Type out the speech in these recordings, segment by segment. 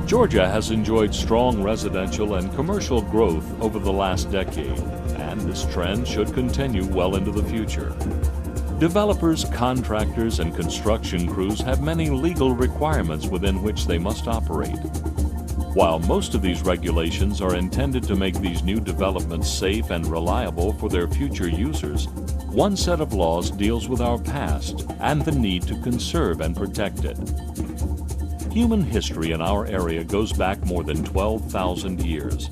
Georgia has enjoyed strong residential and commercial growth over the last decade, and this trend should continue well into the future. Developers, contractors, and construction crews have many legal requirements within which they must operate. While most of these regulations are intended to make these new developments safe and reliable for their future users, one set of laws deals with our past and the need to conserve and protect it. Human history in our area goes back more than 12,000 years.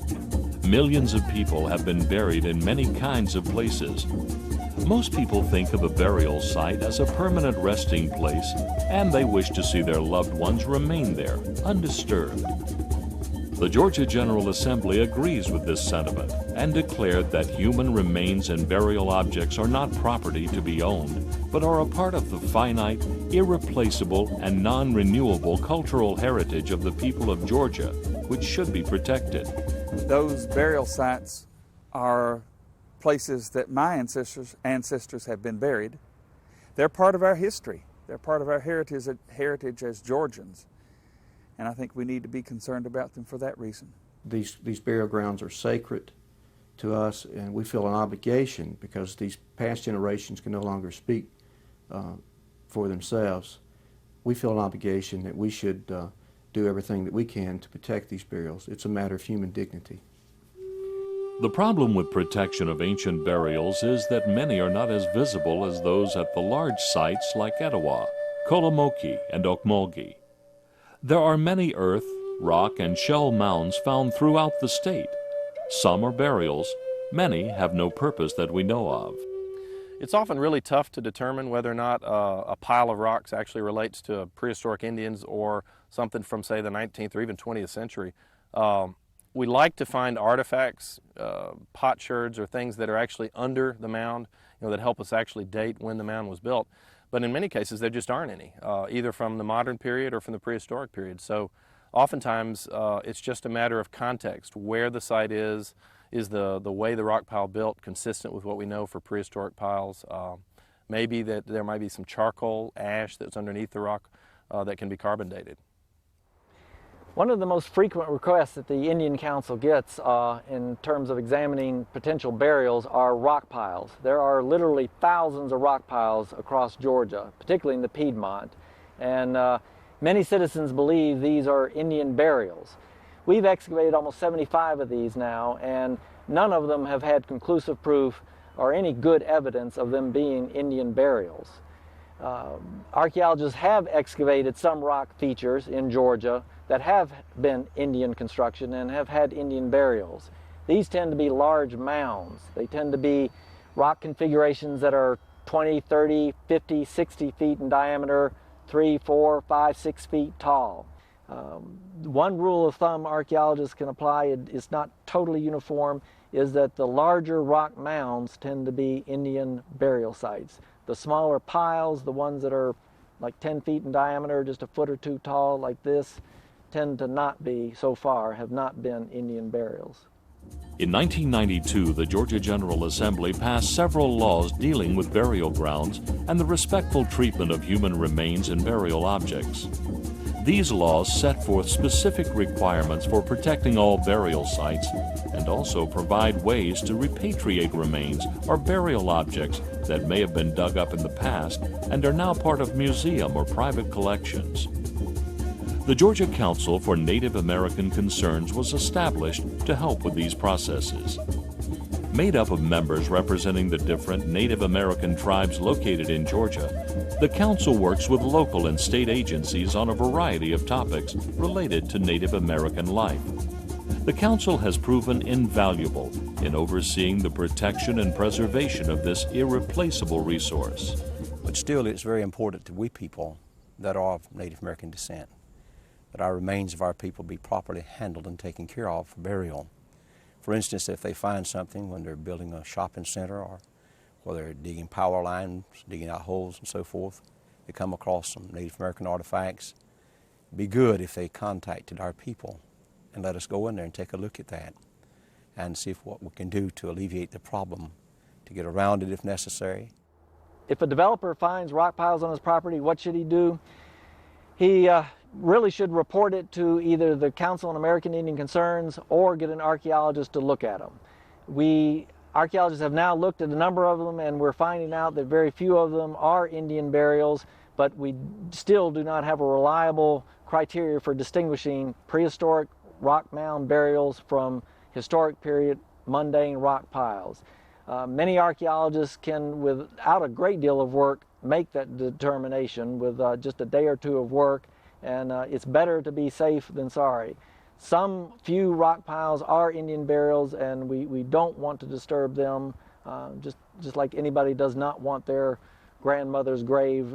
Millions of people have been buried in many kinds of places. Most people think of a burial site as a permanent resting place, and they wish to see their loved ones remain there, undisturbed. The Georgia General Assembly agrees with this sentiment and declared that human remains and burial objects are not property to be owned, but are a part of the finite, irreplaceable, and non-renewable cultural heritage of the people of Georgia, which should be protected. Those burial sites are places that my ancestors have been buried. They're part of our history. They're part of our heritage as Georgians. And I think we need to be concerned about them for that reason. These burial grounds are sacred to us, and we feel an obligation because these past generations can no longer speak for themselves. We feel an obligation that we should do everything that we can to protect these burials. It's a matter of human dignity. The problem with protection of ancient burials is that many are not as visible as those at the large sites like Etowah, Kolomoki, and Okmulgee. There are many earth, rock, and shell mounds found throughout the state. Some are burials, many have no purpose that we know of. It's often really tough to determine whether or not a pile of rocks actually relates to prehistoric Indians or something from, say, the 19th or even 20th century. We like to find artifacts, potsherds, or things that are actually under the mound, that help us actually date when the mound was built. But in many cases, there just aren't any, either from the modern period or from the prehistoric period. So oftentimes, it's just a matter of context. Where the site is the way the rock pile built consistent with what we know for prehistoric piles? Maybe that there might be some charcoal, ash that's underneath the rock that can be carbon dated. One of the most frequent requests that the Indian Council gets in terms of examining potential burials are rock piles. There are literally thousands of rock piles across Georgia, particularly in the Piedmont, and many citizens believe these are Indian burials. We've excavated almost 75 of these now, and none of them have had conclusive proof or any good evidence of them being Indian burials. Archaeologists have excavated some rock features in Georgia that have been Indian construction and have had Indian burials. These tend to be large mounds. They tend to be rock configurations that are 20, 30, 50, 60 feet in diameter, 3, 4, 5, 6 feet tall. One rule of thumb archaeologists can apply, it's not totally uniform, is that the larger rock mounds tend to be Indian burial sites. The smaller piles, the ones that are like 10 feet in diameter, just a foot or two tall like this, tend to not be, so far, have not been Indian burials. In 1992, the Georgia General Assembly passed several laws dealing with burial grounds and the respectful treatment of human remains and burial objects. These laws set forth specific requirements for protecting all burial sites and also provide ways to repatriate remains or burial objects that may have been dug up in the past and are now part of museum or private collections. The Georgia Council for Native American Concerns was established to help with these processes. Made up of members representing the different Native American tribes located in Georgia, the Council works with local and state agencies on a variety of topics related to Native American life. The Council has proven invaluable in overseeing the protection and preservation of this irreplaceable resource. But still, it's very important to we people that are of Native American descent that our remains of our people be properly handled and taken care of for burial. For instance, if they find something when they're building a shopping center or where they're digging power lines, digging out holes and so forth, they come across some Native American artifacts, it'd be good if they contacted our people and let us go in there and take a look at that and see what we can do to alleviate the problem, to get around it if necessary. If a developer finds rock piles on his property, what should he do? He really should report it to either the Council on American Indian Concerns or get an archaeologist to look at them. Archaeologists have now looked at a number of them, and we're finding out that very few of them are Indian burials, but we still do not have a reliable criteria for distinguishing prehistoric rock mound burials from historic period mundane rock piles. Many archaeologists can, without a great deal of work, make that determination with just a day or two of work, and it's better to be safe than sorry. Some few rock piles are Indian burials, and we don't want to disturb them, just like anybody does not want their grandmother's grave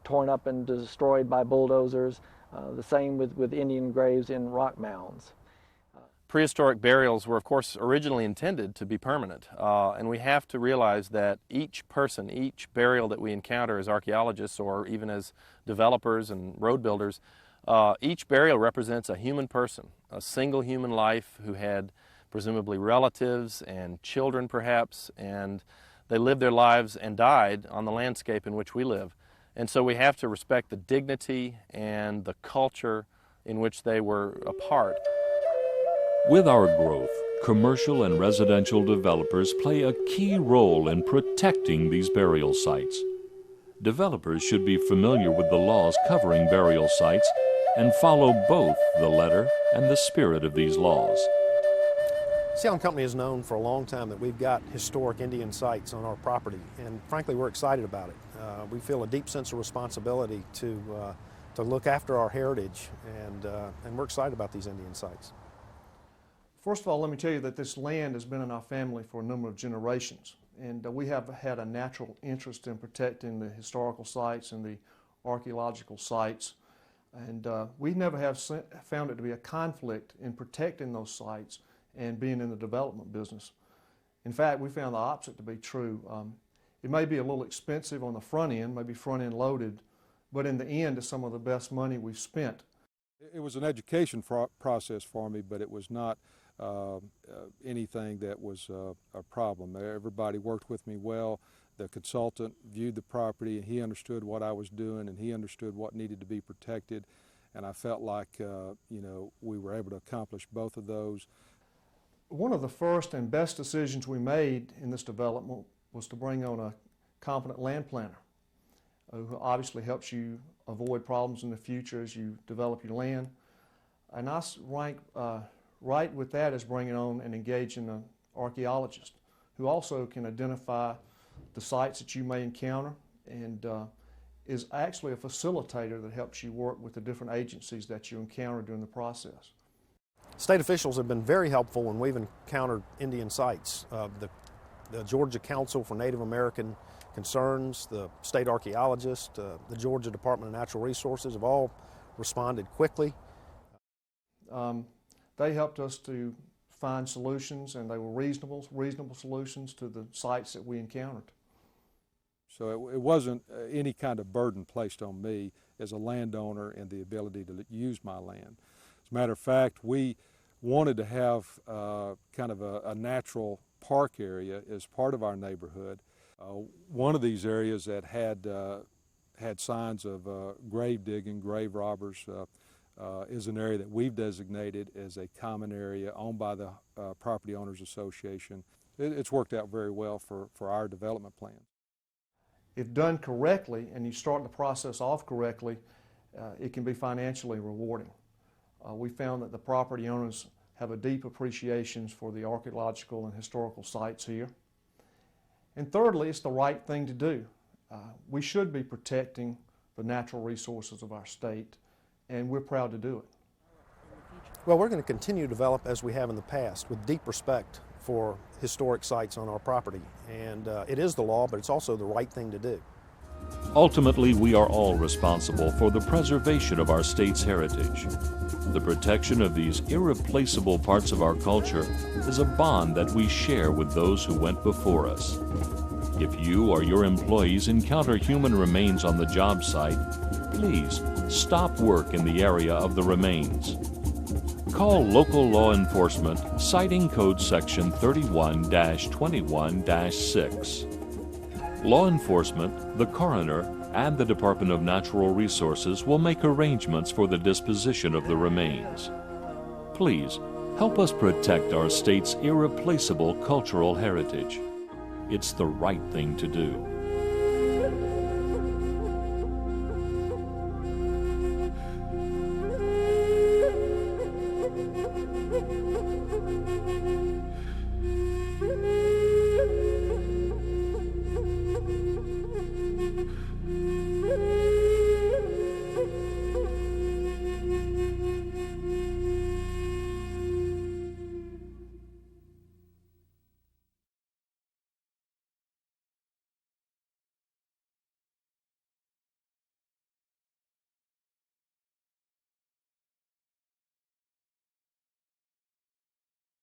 torn up and destroyed by bulldozers. The same with Indian graves in rock mounds. Prehistoric burials were, of course, originally intended to be permanent, and we have to realize that each person, each burial that we encounter as archaeologists or even as developers and road builders, each burial represents a human person, a single human life who had presumably relatives and children perhaps, and they lived their lives and died on the landscape in which we live. And so we have to respect the dignity and the culture in which they were a part. With our growth, commercial and residential developers play a key role in protecting these burial sites. Developers should be familiar with the laws covering burial sites and follow both the letter and the spirit of these laws. Sea Island Company has known for a long time that we've got historic Indian sites on our property, and frankly we're excited about it. We feel a deep sense of responsibility to look after our heritage, and we're excited about these Indian sites. First of all, let me tell you that this land has been in our family for a number of generations, and we have had a natural interest in protecting the historical sites and the archaeological sites, and we never have found it to be a conflict in protecting those sites and being in the development business. In fact, we found the opposite to be true. It may be a little expensive on the front end, maybe front end loaded, but in the end it's some of the best money we've spent. It was an education process for me, but it was not anything that was a problem. Everybody worked with me well. The consultant viewed the property, and he understood what I was doing, and he understood what needed to be protected, and I felt like we were able to accomplish both of those. One of the first and best decisions we made in this development was to bring on a competent land planner who obviously helps you avoid problems in the future as you develop your land. And I rank right with that is bringing on and engaging an archaeologist who also can identify the sites that you may encounter and is actually a facilitator that helps you work with the different agencies that you encounter during the process. State officials have been very helpful when we've encountered Indian sites. The Georgia Council for Native American Concerns, the state archaeologist, the Georgia Department of Natural Resources have all responded quickly. They helped us to find solutions, and they were reasonable solutions to the sites that we encountered. So it wasn't any kind of burden placed on me as a landowner and the ability to use my land. As a matter of fact, we wanted to have kind of a natural park area as part of our neighborhood. One of these areas that had signs of grave digging, grave robbers, is an area that we've designated as a common area owned by the Property Owners Association. It's worked out very well for our development plans. If done correctly and you start the process off correctly, it can be financially rewarding. We found that the property owners have a deep appreciation for the archaeological and historical sites here. And thirdly, it's the right thing to do. We should be protecting the natural resources of our state, and we're proud to do it. Well, we're going to continue to develop as we have in the past with deep respect for historic sites on our property. And it is the law, but it's also the right thing to do. Ultimately, we are all responsible for the preservation of our state's heritage. The protection of these irreplaceable parts of our culture is a bond that we share with those who went before us. If you or your employees encounter human remains on the job site, please stop work in the area of the remains. Call local law enforcement, citing code section 31-21-6. Law enforcement, the coroner, and the Department of Natural Resources will make arrangements for the disposition of the remains. Please, help us protect our state's irreplaceable cultural heritage. It's the right thing to do.